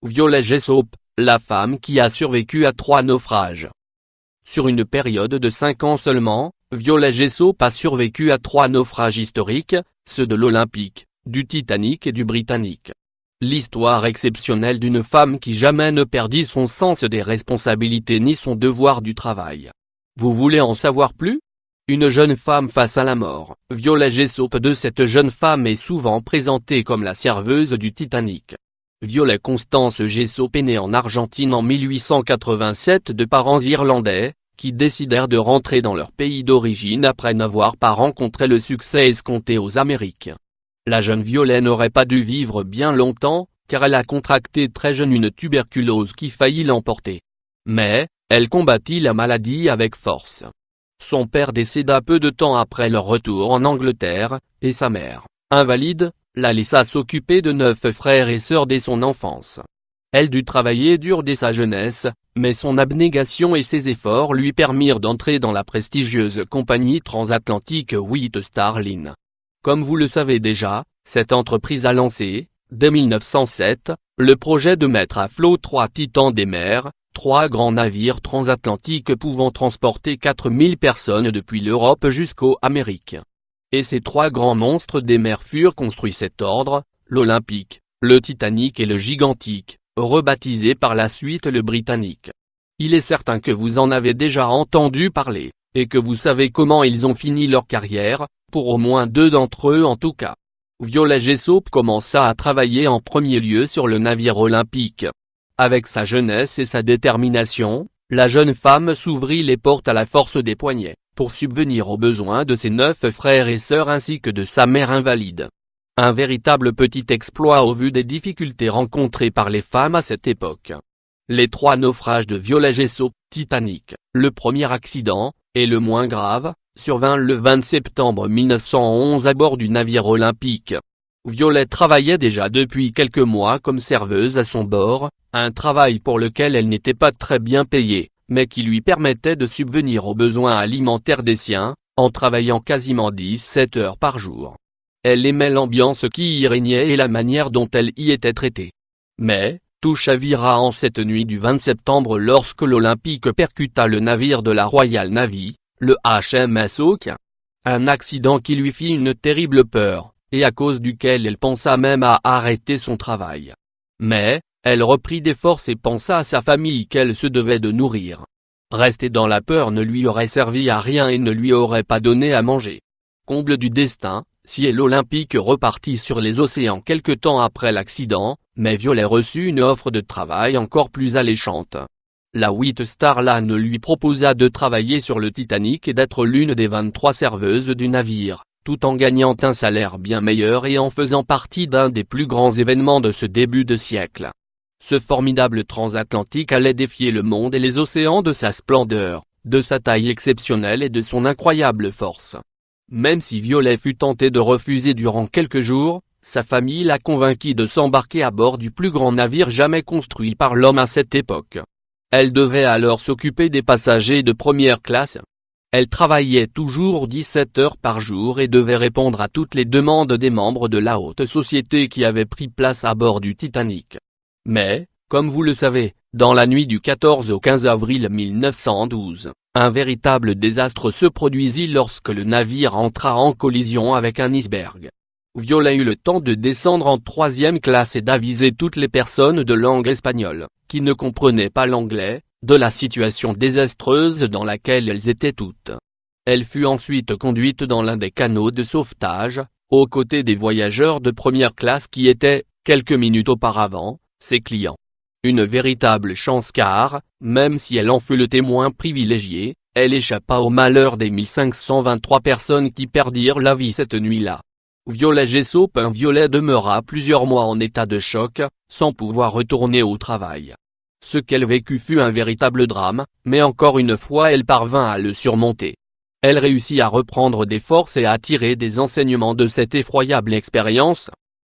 Violet Jessop, la femme qui a survécu à 3 naufrages. Sur une période de 5 ans seulement, Violet Jessop a survécu à 3 naufrages historiques, ceux de l'Olympique, du Titanic et du Britannic. L'histoire exceptionnelle d'une femme qui jamais ne perdit son sens des responsabilités ni son devoir du travail. Vous voulez en savoir plus ? Une jeune femme face à la mort. Violet Jessop. De cette jeune femme est souvent présentée comme la serveuse du Titanic. Violet Constance Jessop est née en Argentine en 1887 de parents irlandais, qui décidèrent de rentrer dans leur pays d'origine après n'avoir pas rencontré le succès escompté aux Amériques. La jeune Violet n'aurait pas dû vivre bien longtemps, car elle a contracté très jeune une tuberculose qui faillit l'emporter. Mais, elle combattit la maladie avec force. Son père décéda peu de temps après leur retour en Angleterre, et sa mère, invalide, la laissa s'occuper de 9 frères et sœurs dès son enfance. Elle dut travailler dur dès sa jeunesse, mais son abnégation et ses efforts lui permirent d'entrer dans la prestigieuse compagnie transatlantique White Star Line. Comme vous le savez déjà, cette entreprise a lancé, dès 1907, le projet de mettre à flot 3 titans des mers, 3 grands navires transatlantiques pouvant transporter 4000 personnes depuis l'Europe jusqu'aux Amériques. Et ces 3 grands monstres des mers furent construits cet ordre, l'Olympique, le Titanic et le Gigantic, rebaptisé par la suite le Britannic. Il est certain que vous en avez déjà entendu parler, et que vous savez comment ils ont fini leur carrière, pour au moins 2 d'entre eux en tout cas. Violet Jessop commença à travailler en premier lieu sur le navire Olympique. Avec sa jeunesse et sa détermination, la jeune femme s'ouvrit les portes à la force des poignets, pour subvenir aux besoins de ses 9 frères et sœurs ainsi que de sa mère invalide. Un véritable petit exploit au vu des difficultés rencontrées par les femmes à cette époque. Les 3 naufrages de Violet Jessop. Titanic, le premier accident, et le moins grave, survint le 20 septembre 1911 à bord du navire Olympique. Violet travaillait déjà depuis quelques mois comme serveuse à son bord, un travail pour lequel elle n'était pas très bien payée, mais qui lui permettait de subvenir aux besoins alimentaires des siens, en travaillant quasiment 17 heures par jour. Elle aimait l'ambiance qui y régnait et la manière dont elle y était traitée. Mais, tout chavira en cette nuit du 20 septembre lorsque l'Olympique percuta le navire de la Royal Navy, le HMS Hawke. Un accident qui lui fit une terrible peur, et à cause duquel elle pensa même à arrêter son travail. Mais, elle reprit des forces et pensa à sa famille qu'elle se devait de nourrir. Rester dans la peur ne lui aurait servi à rien et ne lui aurait pas donné à manger. Comble du destin, Ciel Olympique repartit sur les océans quelque temps après l'accident, mais Violet reçut une offre de travail encore plus alléchante. La White Star Line lui proposa de travailler sur le Titanic et d'être l'une des 23 serveuses du navire, tout en gagnant un salaire bien meilleur et en faisant partie d'un des plus grands événements de ce début de siècle. Ce formidable transatlantique allait défier le monde et les océans de sa splendeur, de sa taille exceptionnelle et de son incroyable force. Même si Violet fut tentée de refuser durant quelques jours, sa famille la convainquit de s'embarquer à bord du plus grand navire jamais construit par l'homme à cette époque. Elle devait alors s'occuper des passagers de première classe. Elle travaillait toujours 17 heures par jour et devait répondre à toutes les demandes des membres de la haute société qui avaient pris place à bord du Titanic. Mais, comme vous le savez, dans la nuit du 14 au 15 avril 1912, un véritable désastre se produisit lorsque le navire entra en collision avec un iceberg. Violet eut le temps de descendre en 3e classe et d'aviser toutes les personnes de langue espagnole, qui ne comprenaient pas l'anglais, de la situation désastreuse dans laquelle elles étaient toutes. Elle fut ensuite conduite dans l'un des canots de sauvetage, aux côtés des voyageurs de première classe qui étaient, quelques minutes auparavant, ses clients. Une véritable chance car, même si elle en fut le témoin privilégié, elle échappa au malheur des 1523 personnes qui perdirent la vie cette nuit-là. Violet Jessop. Violet demeura plusieurs mois en état de choc, sans pouvoir retourner au travail. Ce qu'elle vécut fut un véritable drame, mais encore une fois elle parvint à le surmonter. Elle réussit à reprendre des forces et à tirer des enseignements de cette effroyable expérience.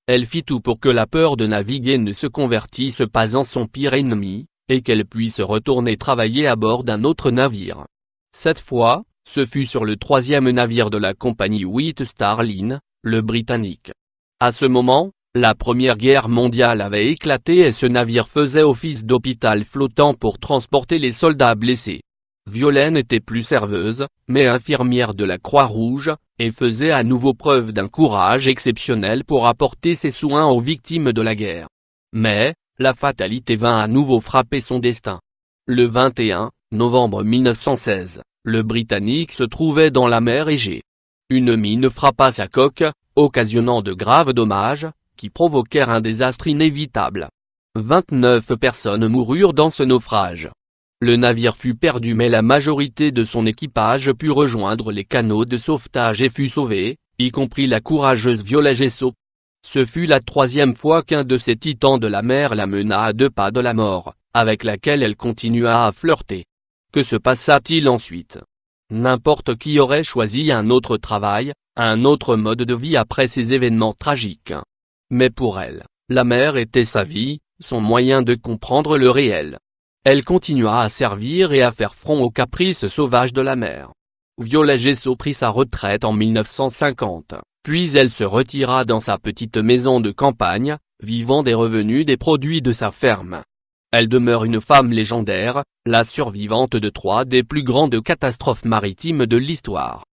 Elle fit tout pour que la peur de naviguer ne se convertisse pas en son pire ennemi, et qu'elle puisse retourner travailler à bord d'un autre navire. Cette fois, ce fut sur le 3e navire de la compagnie White Star Line, le Britannic. À ce moment, La Première Guerre mondiale avait éclaté et ce navire faisait office d'hôpital flottant pour transporter les soldats blessés. Violaine n'était plus serveuse, mais infirmière de la Croix-Rouge, et faisait à nouveau preuve d'un courage exceptionnel pour apporter ses soins aux victimes de la guerre. Mais, la fatalité vint à nouveau frapper son destin. Le 21 novembre 1916, le Britannique se trouvait dans la mer Égée. Une mine frappa sa coque, occasionnant de graves dommages, qui provoquèrent un désastre inévitable. 29 personnes moururent dans ce naufrage. Le navire fut perdu mais la majorité de son équipage put rejoindre les canaux de sauvetage et fut sauvée, y compris la courageuse Viola Gessot. Ce fut la troisième fois qu'un de ces titans de la mer la mena à 2 pas de la mort, avec laquelle elle continua à flirter. Que se passa-t-il ensuite? N'importe qui aurait choisi un autre travail, un autre mode de vie après ces événements tragiques. Mais pour elle, la mer était sa vie, son moyen de comprendre le réel. Elle continua à servir et à faire front aux caprices sauvages de la mer. Viola Gessot prit sa retraite en 1950, puis elle se retira dans sa petite maison de campagne, vivant des revenus des produits de sa ferme. Elle demeure une femme légendaire, la survivante de 3 des plus grandes catastrophes maritimes de l'histoire.